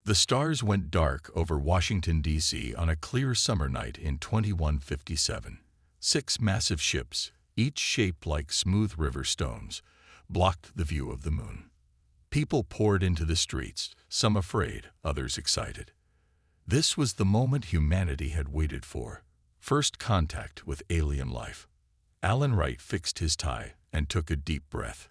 The stars went dark over Washington, D.C. on a clear summer night in 2157. 6 massive ships, each shaped like smooth river stones, blocked the view of the moon. People poured into the streets, some afraid, others excited. This was the moment humanity had waited for. First contact with alien life. Alan Wright fixed his tie and took a deep breath.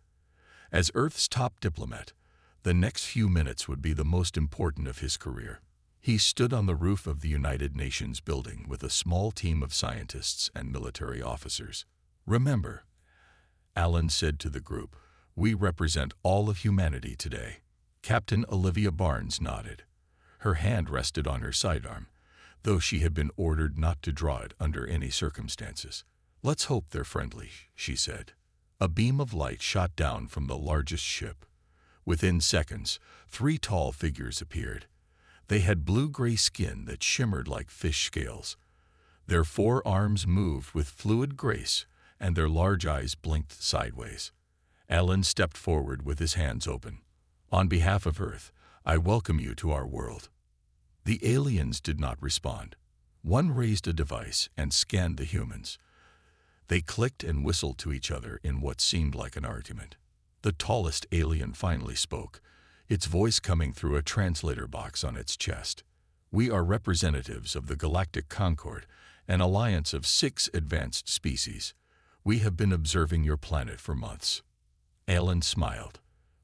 As Earth's top diplomat, the next few minutes would be the most important of his career. He stood on the roof of the United Nations building with a small team of scientists and military officers. "Remember," Alan said to the group, "we represent all of humanity today." Captain Olivia Barnes nodded. Her hand rested on her sidearm, though she had been ordered not to draw it under any circumstances. "Let's hope they're friendly," she said. A beam of light shot down from the largest ship. Within seconds, 3 tall figures appeared. They had blue-gray skin that shimmered like fish scales. Their 4 arms moved with fluid grace, and their large eyes blinked sideways. Alan stepped forward with his hands open. "On behalf of Earth, I welcome you to our world." The aliens did not respond. One raised a device and scanned the humans. They clicked and whistled to each other in what seemed like an argument. The tallest alien finally spoke, its voice coming through a translator box on its chest. "We are representatives of the Galactic Concord, an alliance of 6 advanced species. We have been observing your planet for months." Alan smiled.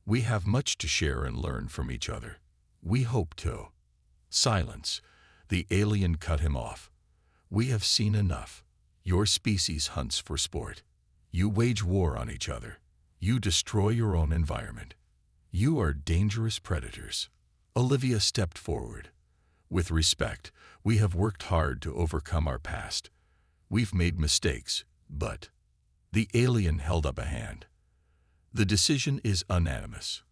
"We have much to share and learn from each other. We hope to." Silence. The alien cut him off. "We have seen enough. Your species hunts for sport. You wage war on each other. You destroy your own environment. You are dangerous predators." Olivia stepped forward. "With respect, we have worked hard to overcome our past. We've made mistakes, but—" The alien held up a hand. "The decision is unanimous.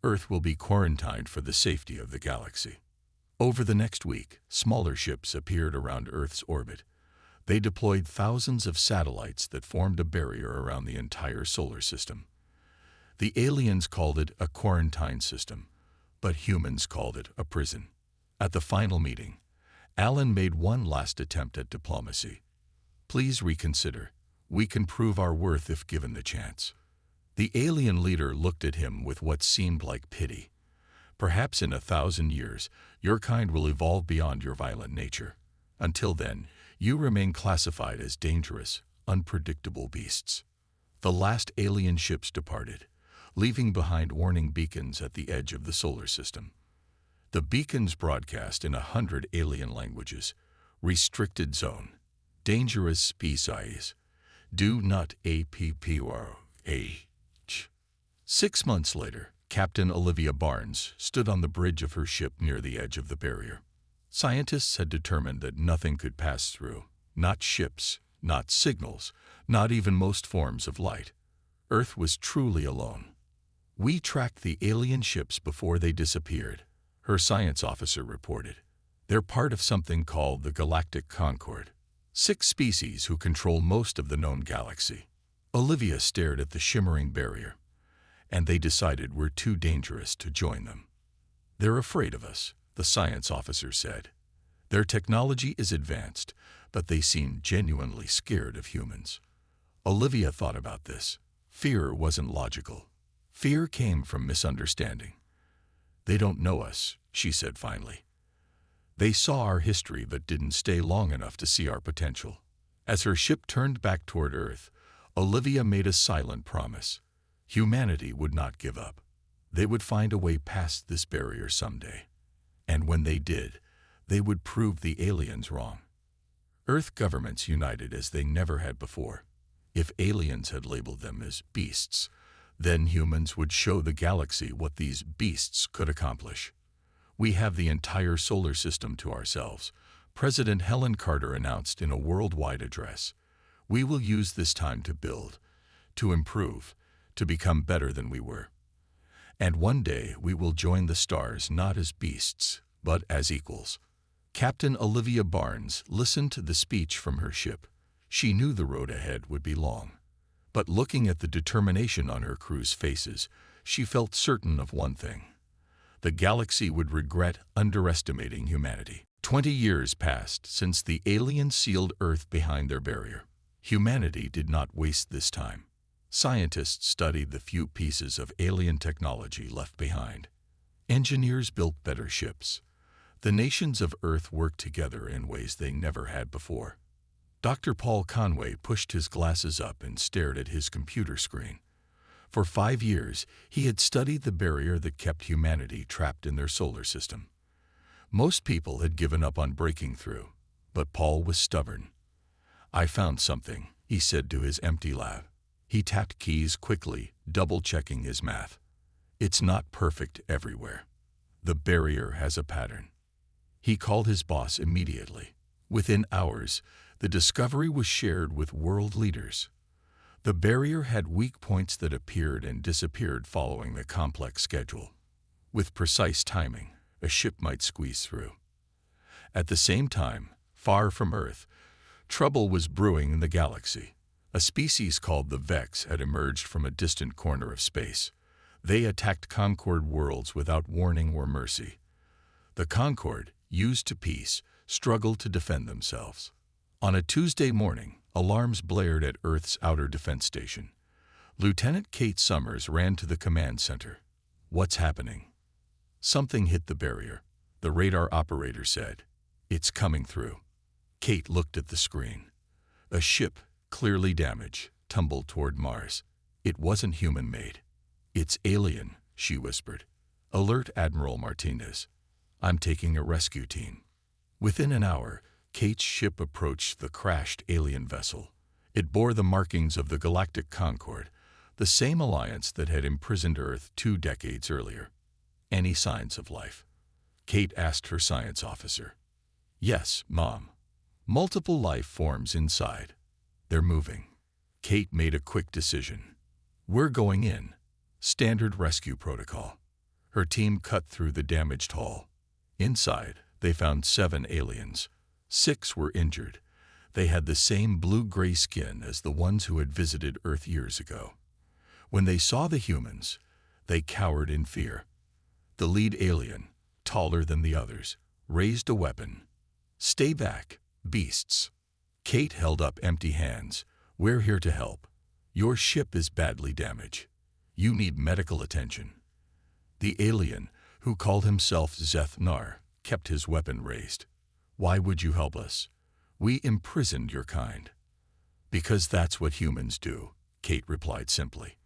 Earth will be quarantined for the safety of the galaxy." Over the next week, smaller ships appeared around Earth's orbit. They deployed thousands of satellites that formed a barrier around the entire solar system. The aliens called it a quarantine system, but humans called it a prison. At the final meeting, Alan made one last attempt at diplomacy. "Please reconsider. We can prove our worth if given the chance." The alien leader looked at him with what seemed like pity. "Perhaps in 1,000 years, your kind will evolve beyond your violent nature. Until then, you remain classified as dangerous, unpredictable beasts." The last alien ships departed, leaving behind warning beacons at the edge of the solar system. The beacons broadcast in 100 alien languages. "Restricted zone. Dangerous species. Do not approach." 6 months later, Captain Olivia Barnes stood on the bridge of her ship near the edge of the barrier. Scientists had determined that nothing could pass through. Not ships, not signals, not even most forms of light. Earth was truly alone. "We tracked the alien ships before they disappeared," her science officer reported. "They're part of something called the Galactic Concord. 6 species who control most of the known galaxy." Olivia stared at the shimmering barrier. "And they decided we're too dangerous to join them." "They're afraid of us," the science officer said. "Their technology is advanced, but they seem genuinely scared of humans." Olivia thought about this. Fear wasn't logical. Fear came from misunderstanding. "They don't know us," she said finally. "They saw our history but didn't stay long enough to see our potential." As her ship turned back toward Earth, Olivia made a silent promise. Humanity would not give up. They would find a way past this barrier someday. And when they did, they would prove the aliens wrong. Earth governments united as they never had before. If aliens had labeled them as beasts, then humans would show the galaxy what these beasts could accomplish. "We have the entire solar system to ourselves," President Helen Carter announced in a worldwide address. "We will use this time to build, to improve, to become better than we were. And one day we will join the stars not as beasts, but as equals." Captain Olivia Barnes listened to the speech from her ship. She knew the road ahead would be long. But looking at the determination on her crew's faces, she felt certain of one thing. The galaxy would regret underestimating humanity. 20 years passed since the aliens sealed Earth behind their barrier. Humanity did not waste this time. Scientists studied the few pieces of alien technology left behind. Engineers built better ships. The nations of Earth worked together in ways they never had before. Dr. Paul Conway pushed his glasses up and stared at his computer screen. For 5 years, he had studied the barrier that kept humanity trapped in their solar system. Most people had given up on breaking through, but Paul was stubborn. "I found something," he said to his empty lab. He tapped keys quickly, double-checking his math. "It's not perfect everywhere. The barrier has a pattern." He called his boss immediately. Within hours, the discovery was shared with world leaders. The barrier had weak points that appeared and disappeared following the complex schedule. With precise timing, a ship might squeeze through. At the same time, far from Earth, trouble was brewing in the galaxy. A species called the Vex had emerged from a distant corner of space. They attacked Concord worlds without warning or mercy. The Concord, used to peace, struggled to defend themselves. On a Tuesday morning, alarms blared at Earth's outer defense station. Lieutenant Kate Summers ran to the command center. "What's happening?" "Something hit the barrier," the radar operator said. "It's coming through." Kate looked at the screen. A ship, clearly damaged, tumbled toward Mars. It wasn't human-made. "It's alien," she whispered. "Alert Admiral Martinez. I'm taking a rescue team." Within an hour, Kate's ship approached the crashed alien vessel. It bore the markings of the Galactic Concord, the same alliance that had imprisoned Earth 2 decades earlier. "Any signs of life?" Kate asked her science officer. "Yes, Mom. Multiple life forms inside. They're moving." Kate made a quick decision. "We're going in. Standard rescue protocol." Her team cut through the damaged hull. Inside, they found 7 aliens. 6 were injured. They had the same blue-gray skin as the ones who had visited Earth years ago. When they saw the humans, they cowered in fear. The lead alien, taller than the others, raised a weapon. "Stay back, beasts." Kate held up empty hands. "We're here to help. Your ship is badly damaged. You need medical attention." The alien, who called himself Zeth-Nar, kept his weapon raised. "Why would you help us? We imprisoned your kind." "Because that's what humans do," Kate replied simply.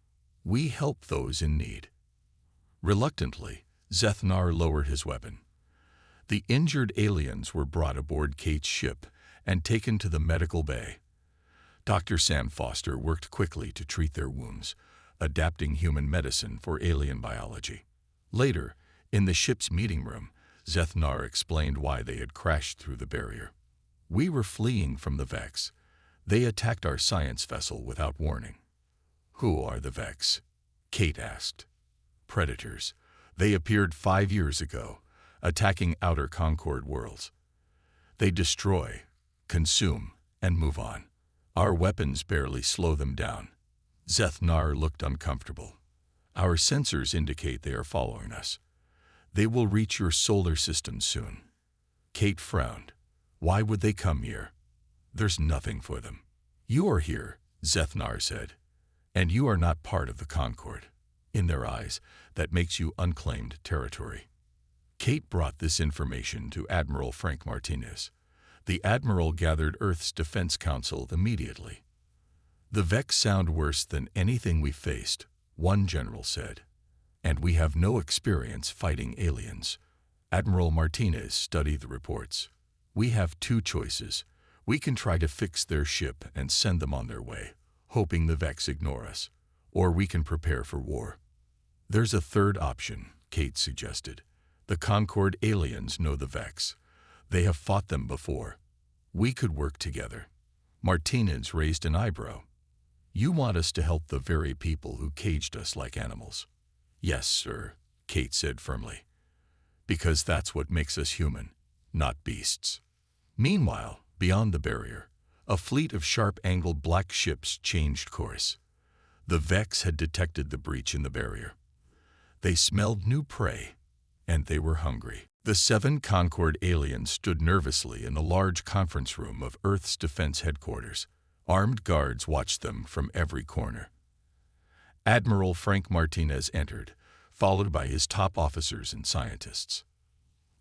"We help those in need." Reluctantly, Zeth-Nar lowered his weapon. The injured aliens were brought aboard Kate's ship and taken to the medical bay. Dr. Sam Foster worked quickly to treat their wounds, adapting human medicine for alien biology. Later, in the ship's meeting room, Zeth-Nar explained why they had crashed through the barrier. "We were fleeing from the Vex. They attacked our science vessel without warning." "Who are the Vex?" Kate asked. "Predators. They appeared 5 years ago, attacking outer Concord worlds. They destroy, consume, and move on. Our weapons barely slow them down." Zeth-Nar looked uncomfortable. "Our sensors indicate they are following us. They will reach your solar system soon." Kate frowned. "Why would they come here? There's nothing for them." "You are here," Zeth-Nar said, "and you are not part of the Concord. In their eyes, that makes you unclaimed territory." Kate brought this information to Admiral Frank Martinez. The Admiral gathered Earth's Defense Council immediately. "The Vex sound worse than anything we faced," one general said. "And we have no experience fighting aliens." Admiral Martinez studied the reports. "We have 2 choices. We can try to fix their ship and send them on their way, hoping the Vex ignore us. Or we can prepare for war." "There's a third option," Kate suggested. "The Concord aliens know the Vex. They have fought them before. We could work together." Martinez raised an eyebrow. "You want us to help the very people who caged us like animals?" "Yes, sir," Kate said firmly. "Because that's what makes us human, not beasts." Meanwhile, beyond the barrier, a fleet of sharp-angled black ships changed course. The Vex had detected the breach in the barrier. They smelled new prey, and they were hungry. The 7 Concord aliens stood nervously in the large conference room of Earth's defense headquarters. Armed guards watched them from every corner. Admiral Frank Martinez entered, followed by his top officers and scientists.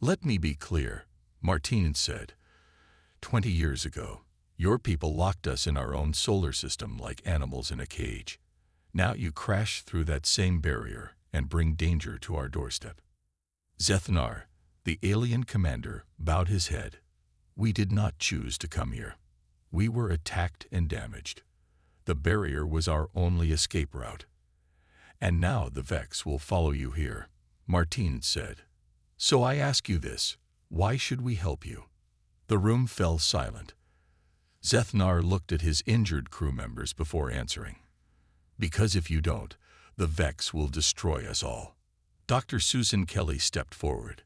"Let me be clear," Martinez said. 20 years ago, your people locked us in our own solar system like animals in a cage. Now you crash through that same barrier and bring danger to our doorstep." Zethnar, the alien commander, bowed his head. "We did not choose to come here. We were attacked and damaged. The barrier was our only escape route. And now the Vex will follow you here," Martinez said. "So I ask you this, why should we help you?" The room fell silent. Zethnar looked at his injured crew members before answering. "Because if you don't, the Vex will destroy us all." Dr. Susan Kelly stepped forward.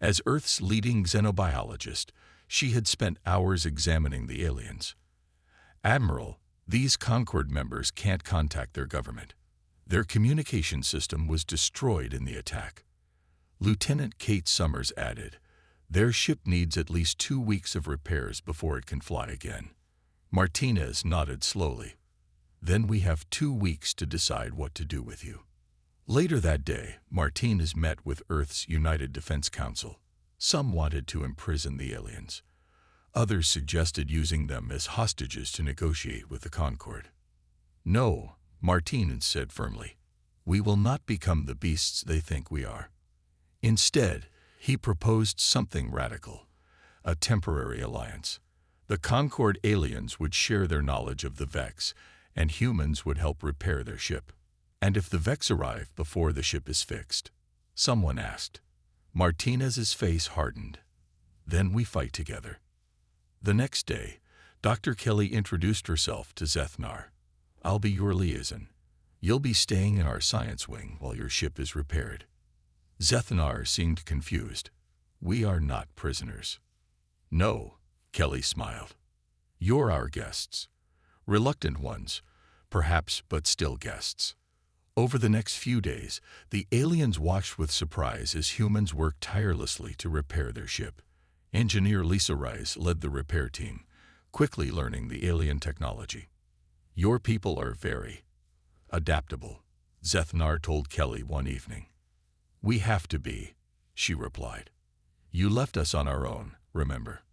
As Earth's leading xenobiologist, she had spent hours examining the aliens. "Admiral, these Concord members can't contact their government. Their communication system was destroyed in the attack." Lieutenant Kate Summers added, "Their ship needs at least 2 weeks of repairs before it can fly again." Martinez nodded slowly. "Then we have 2 weeks to decide what to do with you." Later that day, Martinez met with Earth's United Defense Council. Some wanted to imprison the aliens. Others suggested using them as hostages to negotiate with the Concord. "No," Martinez said firmly. "We will not become the beasts they think we are." Instead, he proposed something radical, a temporary alliance. The Concord aliens would share their knowledge of the Vex, and humans would help repair their ship. "And if the Vex arrive before the ship is fixed?" someone asked. Martinez's face hardened. "Then we fight together." The next day, Dr. Kelly introduced herself to Zethnar. "I'll be your liaison. You'll be staying in our science wing while your ship is repaired." Zethnar seemed confused. "We are not prisoners." "No," Kelly smiled. "You're our guests. Reluctant ones, perhaps, but still guests." Over the next few days, the aliens watched with surprise as humans worked tirelessly to repair their ship. Engineer Lisa Rice led the repair team, quickly learning the alien technology. "Your people are very adaptable," Zethnar told Kelly one evening. "We have to be," she replied. "You left us on our own, remember?"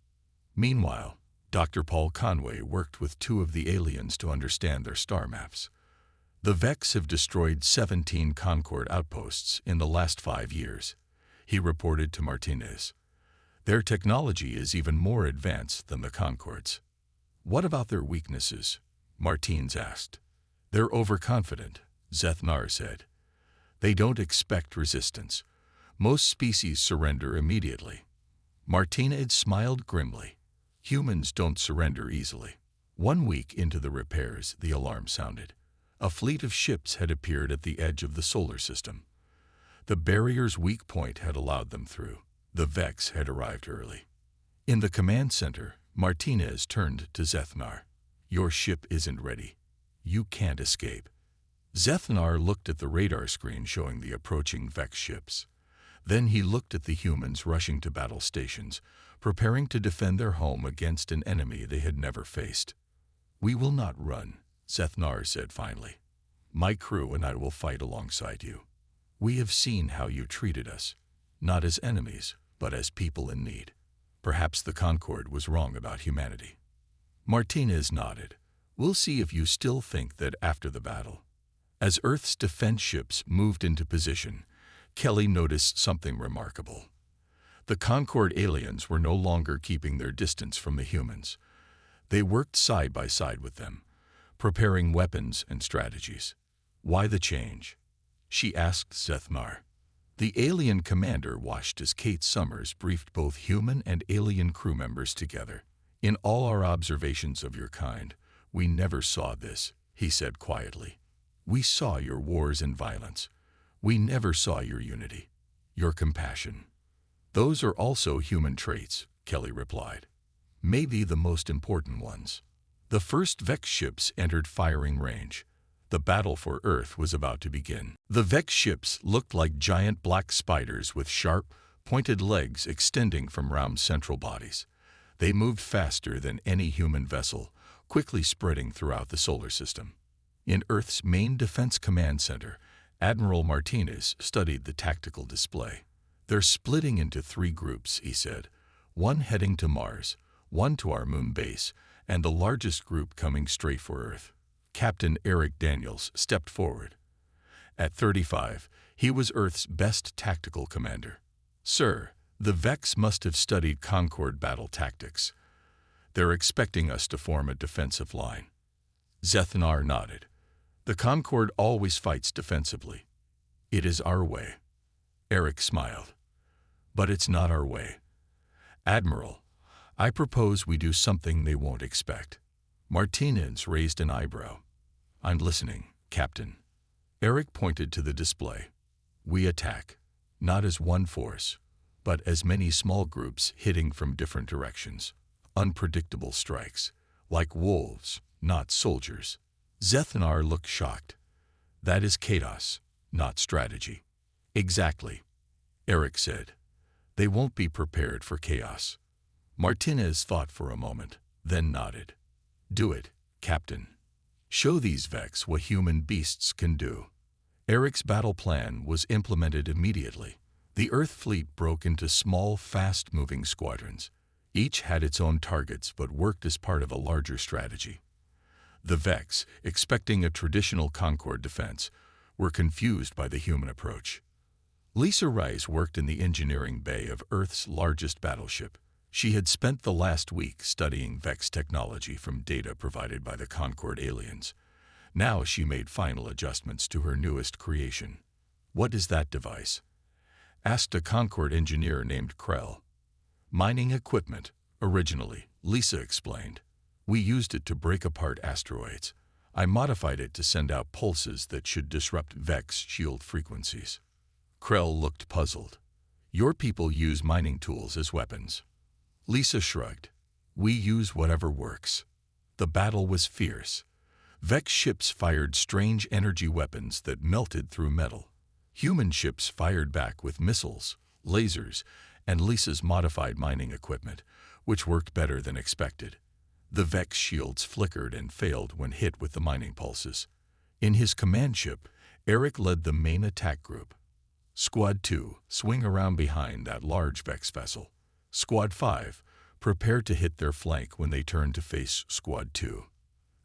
Meanwhile, Dr. Paul Conway worked with 2 of the aliens to understand their star maps. "The Vex have destroyed 17 Concord outposts in the last 5 years," he reported to Martinez. "Their technology is even more advanced than the Concords." "What about their weaknesses?" Martinez asked. "They're overconfident," Zethnar said. "They don't expect resistance. Most species surrender immediately." Martinez smiled grimly. "Humans don't surrender easily." 1 week into the repairs, the alarm sounded. A fleet of ships had appeared at the edge of the solar system. The barrier's weak point had allowed them through. The Vex had arrived early. In the command center, Martinez turned to Zethnar. "Your ship isn't ready. You can't escape." Zethnar looked at the radar screen showing the approaching Vex ships. Then he looked at the humans rushing to battle stations, preparing to defend their home against an enemy they had never faced. "We will not run," Zethnar said finally. "My crew and I will fight alongside you. We have seen how you treated us, not as enemies, but as people in need." Perhaps the Concord was wrong about humanity. Martinez nodded. "We'll see if you still think that after the battle." As Earth's defense ships moved into position, Kelly noticed something remarkable. The Concord aliens were no longer keeping their distance from the humans. They worked side by side with them, preparing weapons and strategies. "Why the change?" she asked Zethnar. The alien commander watched as Kate Summers briefed both human and alien crew members together. "In all our observations of your kind, we never saw this," he said quietly. "We saw your wars and violence. We never saw your unity, your compassion." "Those are also human traits," Kelly replied. "Maybe the most important ones." The first Vex ships entered firing range. The battle for Earth was about to begin. The Vex ships looked like giant black spiders with sharp, pointed legs extending from round central bodies. They moved faster than any human vessel, quickly spreading throughout the solar system. In Earth's main defense command center, Admiral Martinez studied the tactical display. "They're splitting into 3 groups," he said. "One heading to Mars, one to our moon base, and the largest group coming straight for Earth." Captain Eric Daniels stepped forward. At 35, he was Earth's best tactical commander. "Sir, the Vex must have studied Concord battle tactics. They're expecting us to form a defensive line." Zethnar nodded. "The Concord always fights defensively. It is our way." Eric smiled. "But it's not our way. Admiral, I propose we do something they won't expect." Martinez raised an eyebrow. "I'm listening, Captain." Eric pointed to the display. "We attack, not as one force, but as many small groups hitting from different directions. Unpredictable strikes, like wolves, not soldiers." Zethnar looked shocked. "That is chaos, not strategy." "Exactly," Eric said. "They won't be prepared for chaos." Martinez thought for a moment, then nodded. "Do it, Captain. Show these Vex what human beasts can do." Eric's battle plan was implemented immediately. The Earth fleet broke into small, fast-moving squadrons. Each had its own targets but worked as part of a larger strategy. The Vex, expecting a traditional Concord defense, were confused by the human approach. Lisa Rice worked in the engineering bay of Earth's largest battleship. She had spent the last week studying Vex technology from data provided by the Concord aliens. Now she made final adjustments to her newest creation. "What is that device?" asked a Concord engineer named Krell. "Mining equipment, originally," Lisa explained. "We used it to break apart asteroids. I modified it to send out pulses that should disrupt Vex shield frequencies." Krell looked puzzled. "Your people use mining tools as weapons." Lisa shrugged. "We use whatever works." The battle was fierce. Vex ships fired strange energy weapons that melted through metal. Human ships fired back with missiles, lasers, and Lisa's modified mining equipment, which worked better than expected. The Vex shields flickered and failed when hit with the mining pulses. In his command ship, Eric led the main attack group. Squad 2, swing around behind that large Vex vessel. Squad 5, prepare to hit their flank when they turn to face Squad 2.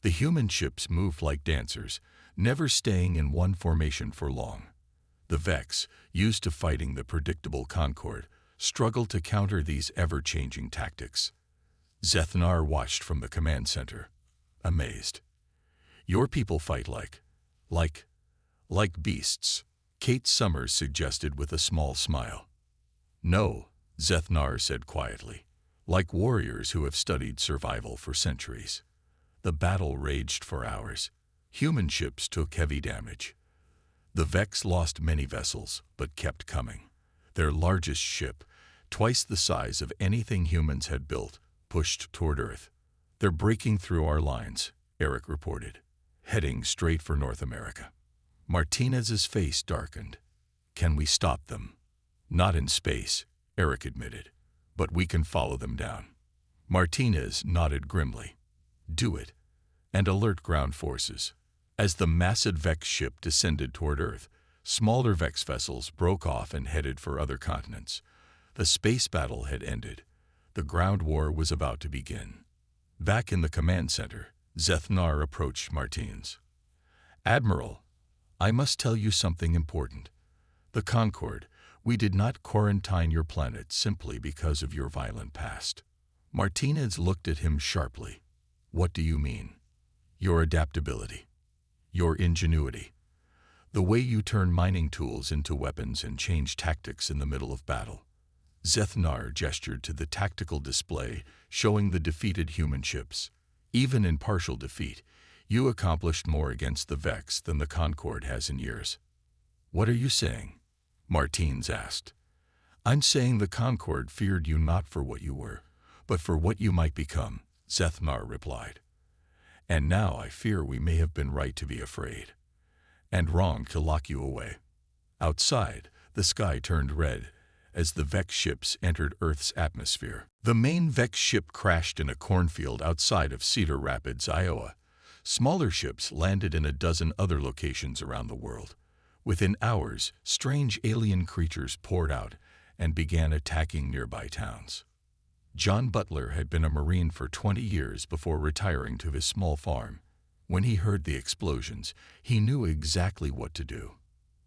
The human ships moved like dancers, never staying in one formation for long. The Vex, used to fighting the predictable Concord, struggled to counter these ever-changing tactics. Zethnar watched from the command center, amazed. "Your people fight like beasts," Kate Summers suggested with a small smile. "No," Zethnar said quietly, "like warriors who have studied survival for centuries." The battle raged for hours. Human ships took heavy damage. The Vex lost many vessels, but kept coming. Their largest ship, twice the size of anything humans had built, pushed toward Earth. "They're breaking through our lines," Eric reported, heading straight for North America. Martinez's face darkened. "Can we stop them?" "Not in space," Eric admitted, "but we can follow them down." Martinez nodded grimly. "Do it, and alert ground forces." As the massive Vex ship descended toward Earth, smaller Vex vessels broke off and headed for other continents. The space battle had ended. The ground war was about to begin. Back in the command center, Zethnar approached Martinez. "Admiral, I must tell you something important. The Concord, we did not quarantine your planet simply because of your violent past." Martinez looked at him sharply. "What do you mean?" "Your adaptability. Your ingenuity. The way you turn mining tools into weapons and change tactics in the middle of battle." Zethnar gestured to the tactical display showing the defeated human ships. "Even in partial defeat, you accomplished more against the Vex than the Concord has in years." "What are you saying?" Martinez asked. "I'm saying the Concord feared you not for what you were, but for what you might become," Zethnar replied. "And now I fear we may have been right to be afraid." and wrong to lock you away. Outside, the sky turned red as the Vex ships entered Earth's atmosphere. The main Vex ship crashed in a cornfield outside of Cedar Rapids, Iowa. Smaller ships landed in a dozen other locations around the world. Within hours, strange alien creatures poured out and began attacking nearby towns. John Butler had been a Marine for 20 years before retiring to his small farm. When he heard the explosions, he knew exactly what to do.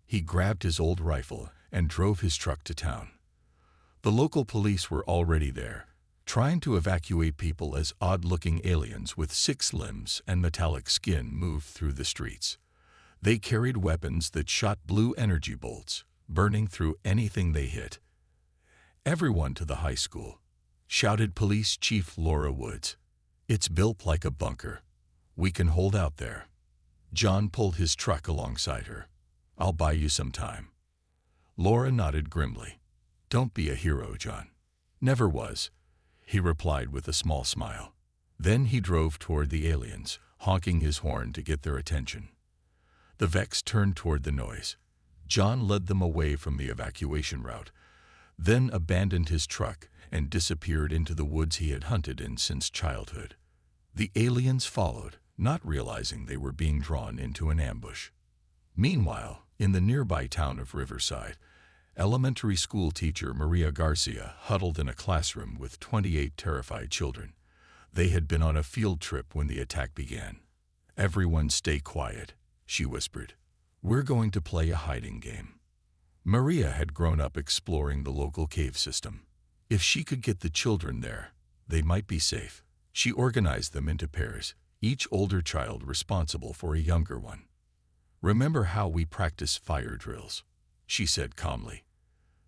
He grabbed his old rifle and drove his truck to town. The local police were already there, trying to evacuate people as odd-looking aliens with 6 limbs and metallic skin moved through the streets. They carried weapons that shot blue energy bolts, burning through anything they hit. "Everyone to the high school," shouted Police Chief Laura Woods. "It's built like a bunker. We can hold out there." John pulled his truck alongside her. "I'll buy you some time." Laura nodded grimly. "Don't be a hero, John." "Never was," he replied with a small smile. Then he drove toward the aliens, honking his horn to get their attention. The Vex turned toward the noise. John led them away from the evacuation route, then abandoned his truck and disappeared into the woods he had hunted in since childhood. The aliens followed, not realizing they were being drawn into an ambush. Meanwhile, in the nearby town of Riverside, elementary school teacher Maria Garcia huddled in a classroom with 28 terrified children. They had been on a field trip when the attack began. "Everyone stay quiet," she whispered. "We're going to play a hiding game." Maria had grown up exploring the local cave system. If she could get the children there, they might be safe. She organized them into pairs, each older child responsible for a younger one. "Remember how we practice fire drills?" she said calmly.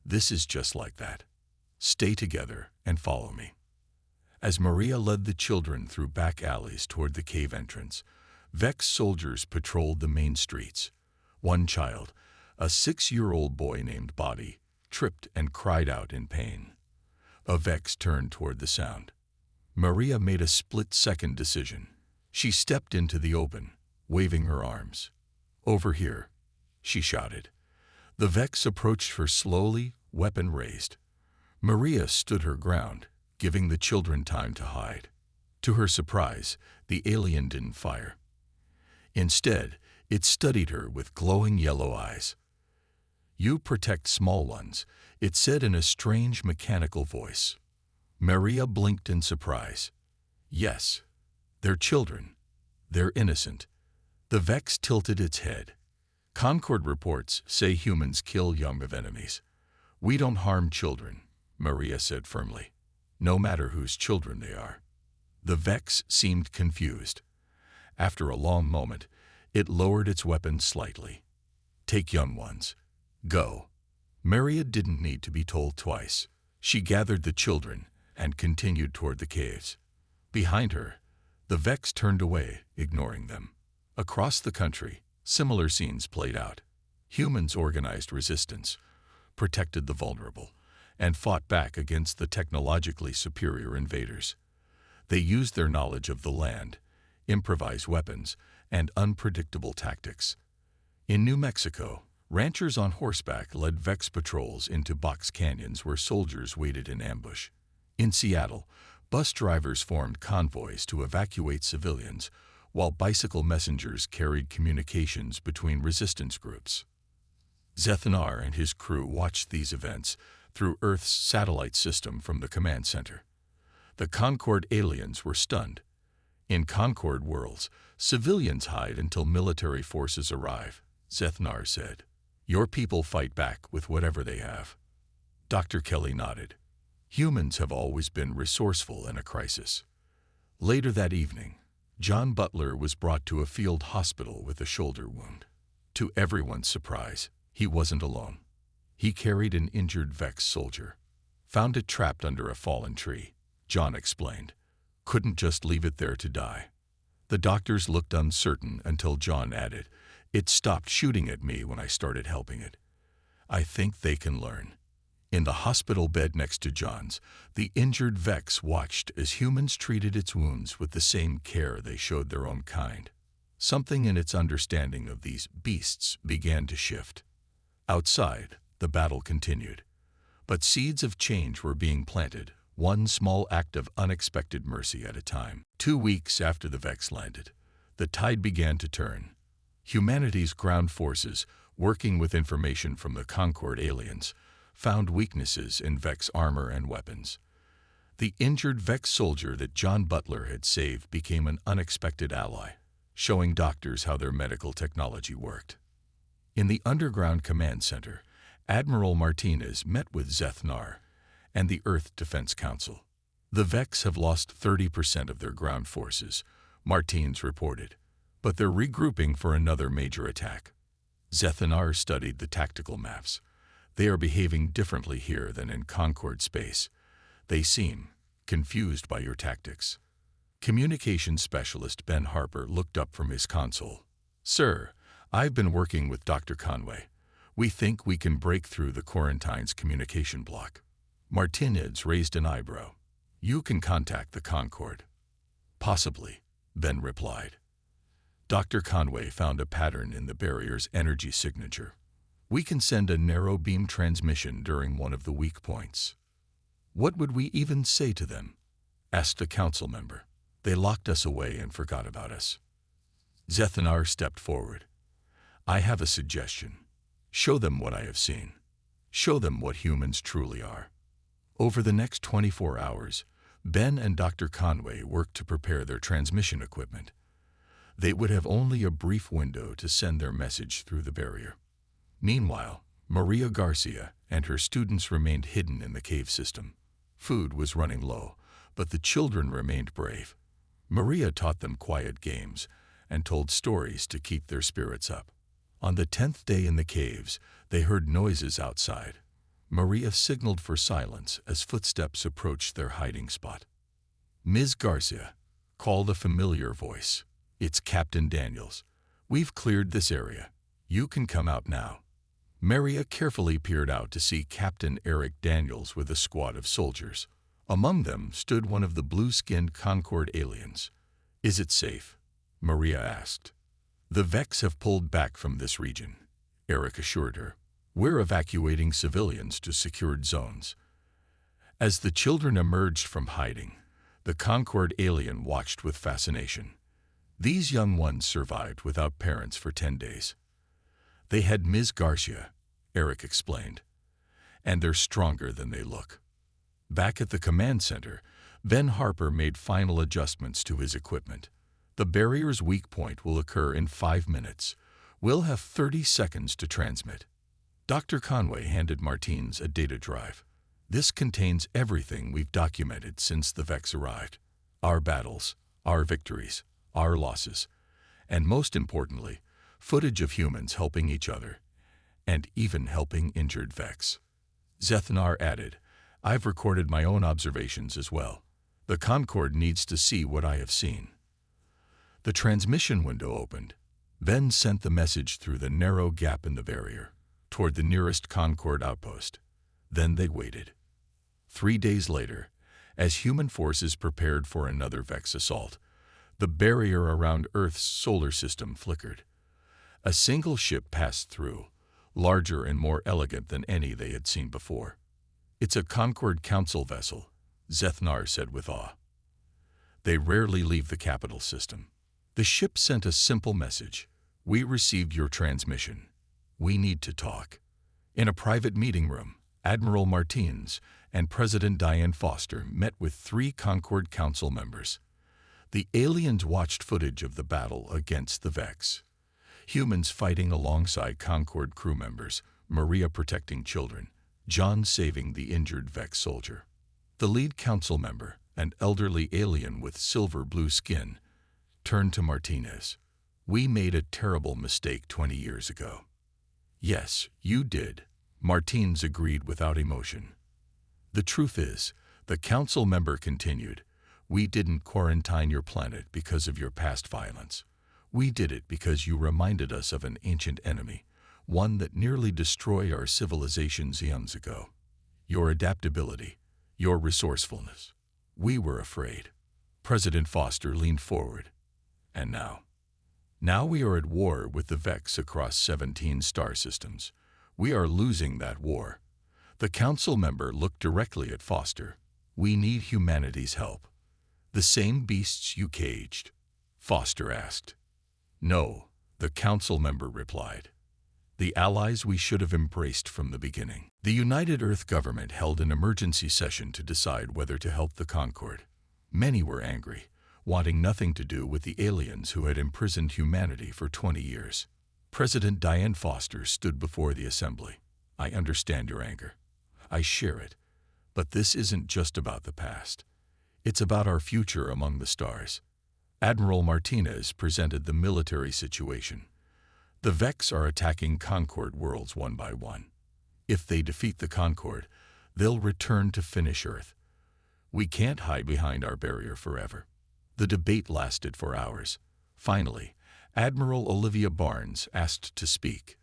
"This is just like that. Stay together and follow me." As Maria led the children through back alleys toward the cave entrance, Vex soldiers patrolled the main streets. One child, a 6-year-old boy named Bobby, tripped and cried out in pain. A Vex turned toward the sound. Maria made a split-second decision. She stepped into the open, waving her arms. "Over here," she shouted. The Vex approached her slowly, weapon raised. Maria stood her ground, giving the children time to hide. To her surprise, the alien didn't fire. Instead, it studied her with glowing yellow eyes. "You protect small ones," it said in a strange mechanical voice. Maria blinked in surprise. "Yes, they're children. They're innocent." The Vex tilted its head. "Concord reports say humans kill young of enemies. We don't harm children," Maria said firmly, "no matter whose children they are." The Vex seemed confused. After a long moment, it lowered its weapon slightly. "Take young ones. Go." Maria didn't need to be told twice. She gathered the children and continued toward the caves. Behind her, the Vex turned away, ignoring them. Across the country, similar scenes played out. Humans organized resistance, protected the vulnerable, and fought back against the technologically superior invaders. They used their knowledge of the land, improvised weapons, and unpredictable tactics. In New Mexico, ranchers on horseback led Vex patrols into box canyons where soldiers waited in ambush. In Seattle, bus drivers formed convoys to evacuate civilians, while bicycle messengers carried communications between resistance groups. Zethnar and his crew watched these events through Earth's satellite system from the command center. The Concord aliens were stunned. In Concord worlds, civilians hide until military forces arrive, Zethnar said. "Your people fight back with whatever they have." Dr. Kelly nodded. "Humans have always been resourceful in a crisis." Later that evening, John Butler was brought to a field hospital with a shoulder wound. To everyone's surprise, he wasn't alone. He carried an injured Vex soldier. "Found it trapped under a fallen tree," John explained. "Couldn't just leave it there to die." The doctors looked uncertain until John added, "It stopped shooting at me when I started helping it. I think they can learn." In the hospital bed next to John's, the injured Vex watched as humans treated its wounds with the same care they showed their own kind. Something in its understanding of these beasts began to shift. Outside, the battle continued. But seeds of change were being planted, one small act of unexpected mercy at a time. 2 weeks after the Vex landed, the tide began to turn. Humanity's ground forces, working with information from the Concord aliens, found weaknesses in Vex armor and weapons. The injured Vex soldier that John Butler had saved became an unexpected ally, showing doctors how their medical technology worked. In the underground command center, Admiral Martinez met with Zethnar and the Earth Defense Council. The Vex have lost 30% of their ground forces, Martinez reported, but they're regrouping for another major attack. Zethnar studied the tactical maps. They are behaving differently here than in Concord space. They seem confused by your tactics. Communications specialist Ben Harper looked up from his console. Sir, I've been working with Dr. Conway. We think we can break through the quarantine's communication block. Martinez raised an eyebrow. You can contact the Concord. Possibly, Ben replied. Dr. Conway found a pattern in the barrier's energy signature. We can send a narrow beam transmission during one of the weak points. What would we even say to them? Asked a council member. They locked us away and forgot about us. Zethnar stepped forward. I have a suggestion. Show them what I have seen. Show them what humans truly are. Over the next 24 hours, Ben and Dr. Conway worked to prepare their transmission equipment. They would have only a brief window to send their message through the barrier. Meanwhile, Maria Garcia and her students remained hidden in the cave system. Food was running low, but the children remained brave. Maria taught them quiet games and told stories to keep their spirits up. On the 10th day in the caves, they heard noises outside. Maria signaled for silence as footsteps approached their hiding spot. Ms. Garcia called a familiar voice. It's Captain Daniels. We've cleared this area. You can come out now. Maria carefully peered out to see Captain Eric Daniels with a squad of soldiers. Among them stood one of the blue-skinned Concord aliens. Is it safe? Maria asked. The Vex have pulled back from this region, Eric assured her. We're evacuating civilians to secured zones. As the children emerged from hiding, the Concord alien watched with fascination. These young ones survived without parents for 10 days. They had Ms. Garcia, Eric explained, and they're stronger than they look. Back at the command center, Ben Harper made final adjustments to his equipment. The barrier's weak point will occur in 5 minutes. We'll have 30 seconds to transmit. Dr. Conway handed Martinez a data drive. This contains everything we've documented since the Vex arrived. Our battles, our victories, our losses, and most importantly, footage of humans helping each other, and even helping injured Vex. Zethnar added, I've recorded my own observations as well. The Concord needs to see what I have seen. The transmission window opened. Ben sent the message through the narrow gap in the barrier, toward the nearest Concord outpost. Then they waited. 3 days later, as human forces prepared for another Vex assault, the barrier around Earth's solar system flickered. A single ship passed through, larger and more elegant than any they had seen before. It's a Concord Council vessel, Zethnar said with awe. They rarely leave the capital system. The ship sent a simple message. We received your transmission. We need to talk. In a private meeting room, Admiral Martinez and President Diane Foster met with 3 Concord Council members. The aliens watched footage of the battle against the Vex. Humans fighting alongside Concord crew members, Maria protecting children, John saving the injured Vex soldier. The lead council member, an elderly alien with silver-blue skin, turned to Martinez. We made a terrible mistake 20 years ago. Yes, you did, Martinez agreed without emotion. The truth is, the council member continued, we didn't quarantine your planet because of your past violence. We did it because you reminded us of an ancient enemy, one that nearly destroyed our civilizations eons ago. Your adaptability, your resourcefulness. We were afraid. President Foster leaned forward. And now? Now we are at war with the Vex across 17 star systems. We are losing that war. The council member looked directly at Foster. We need humanity's help. The same beasts you caged? Foster asked. No, the council member replied. The allies we should have embraced from the beginning. The United Earth government held an emergency session to decide whether to help the Concord. Many were angry, wanting nothing to do with the aliens who had imprisoned humanity for 20 years. President Diane Foster stood before the assembly. I understand your anger. I share it. But this isn't just about the past. It's about our future among the stars. Admiral Martinez presented the military situation. The Vex are attacking Concord worlds one by one. If they defeat the Concord, they'll return to finish Earth. We can't hide behind our barrier forever. The debate lasted for hours. Finally, Admiral Olivia Barnes asked to speak.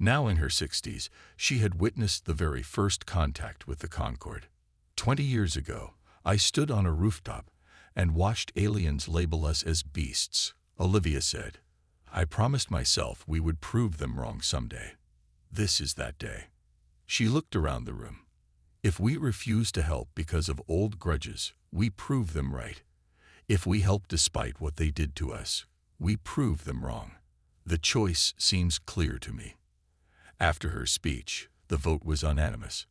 Now in her 60s, she had witnessed the very first contact with the Concord. 20 years ago, I stood on a rooftop and watched aliens label us as beasts, Olivia said. I promised myself we would prove them wrong someday. This is that day. She looked around the room. If we refuse to help because of old grudges, we prove them right. If we help despite what they did to us, we prove them wrong. The choice seems clear to me. After her speech, the vote was unanimous.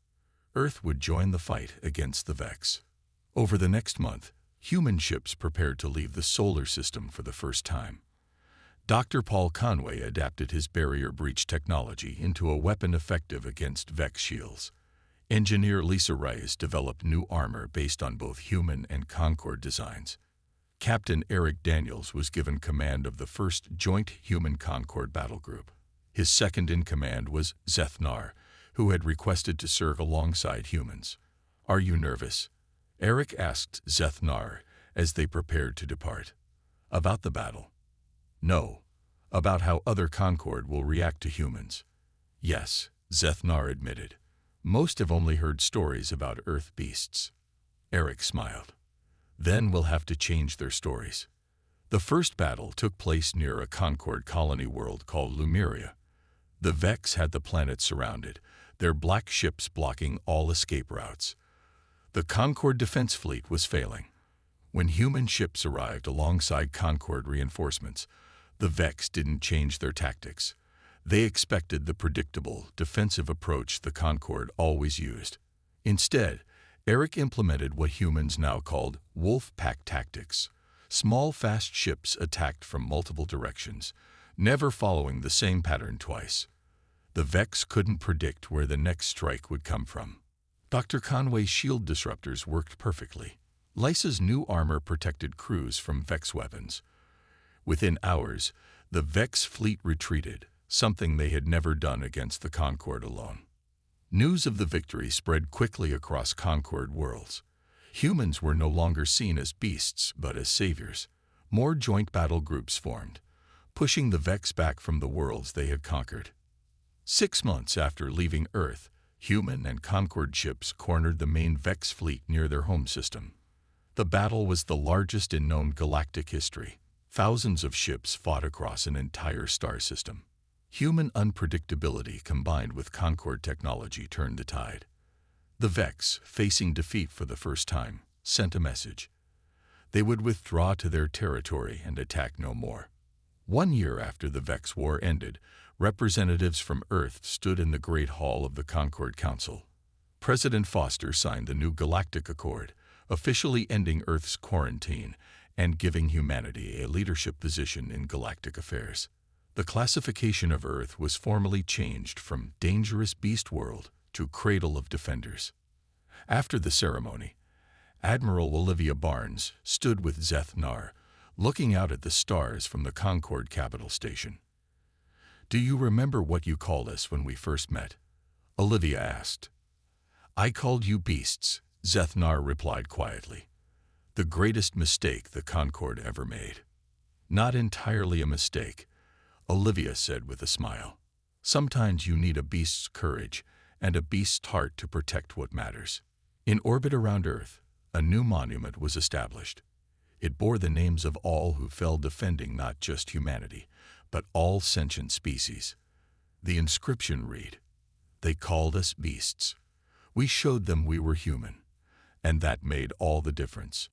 Earth would join the fight against the Vex. Over the next month, human ships prepared to leave the solar system for the first time. Dr. Paul Conway adapted his barrier breach technology into a weapon effective against Vex shields. Engineer Lisa Rice developed new armor based on both human and Concord designs. Captain Eric Daniels was given command of the first joint human Concord battle group. His second in command was Zethnar, who had requested to serve alongside humans. Are you nervous? Eric asked Zethnar as they prepared to depart. About the battle? No. About how other Concord will react to humans. Yes, Zethnar admitted. Most have only heard stories about Earth beasts. Eric smiled. Then we'll have to change their stories. The first battle took place near a Concord colony world called Lumeria. The Vex had the planet surrounded, their black ships blocking all escape routes. The Concord defense fleet was failing. When human ships arrived alongside Concord reinforcements, the Vex didn't change their tactics. They expected the predictable, defensive approach the Concord always used. Instead, Eric implemented what humans now called wolf pack tactics. Small, fast ships attacked from multiple directions, never following the same pattern twice. The Vex couldn't predict where the next strike would come from. Dr. Conway's shield disruptors worked perfectly. Lysa's new armor protected crews from Vex weapons. Within hours, the Vex fleet retreated, something they had never done against the Concord alone. News of the victory spread quickly across Concord worlds. Humans were no longer seen as beasts, but as saviors. More joint battle groups formed, pushing the Vex back from the worlds they had conquered. 6 months after leaving Earth, human and Concord ships cornered the main Vex fleet near their home system. The battle was the largest in known galactic history. Thousands of ships fought across an entire star system. Human unpredictability combined with Concord technology turned the tide. The Vex, facing defeat for the first time, sent a message. They would withdraw to their territory and attack no more. 1 year after the Vex War ended, representatives from Earth stood in the Great Hall of the Concord Council. President Foster signed the new Galactic Accord, officially ending Earth's quarantine and giving humanity a leadership position in galactic affairs. The classification of Earth was formally changed from Dangerous Beast World to Cradle of Defenders. After the ceremony, Admiral Olivia Barnes stood with Zethnar, looking out at the stars from the Concord Capital Station. Do you remember what you called us when we first met? Olivia asked. I called you beasts, Zethnar replied quietly. The greatest mistake the Concord ever made. Not entirely a mistake, Olivia said with a smile. Sometimes you need a beast's courage and a beast's heart to protect what matters. In orbit around Earth, a new monument was established. It bore the names of all who fell defending not just humanity, but all sentient species. The inscription read, "They called us beasts. We showed them we were human." And that made all the difference.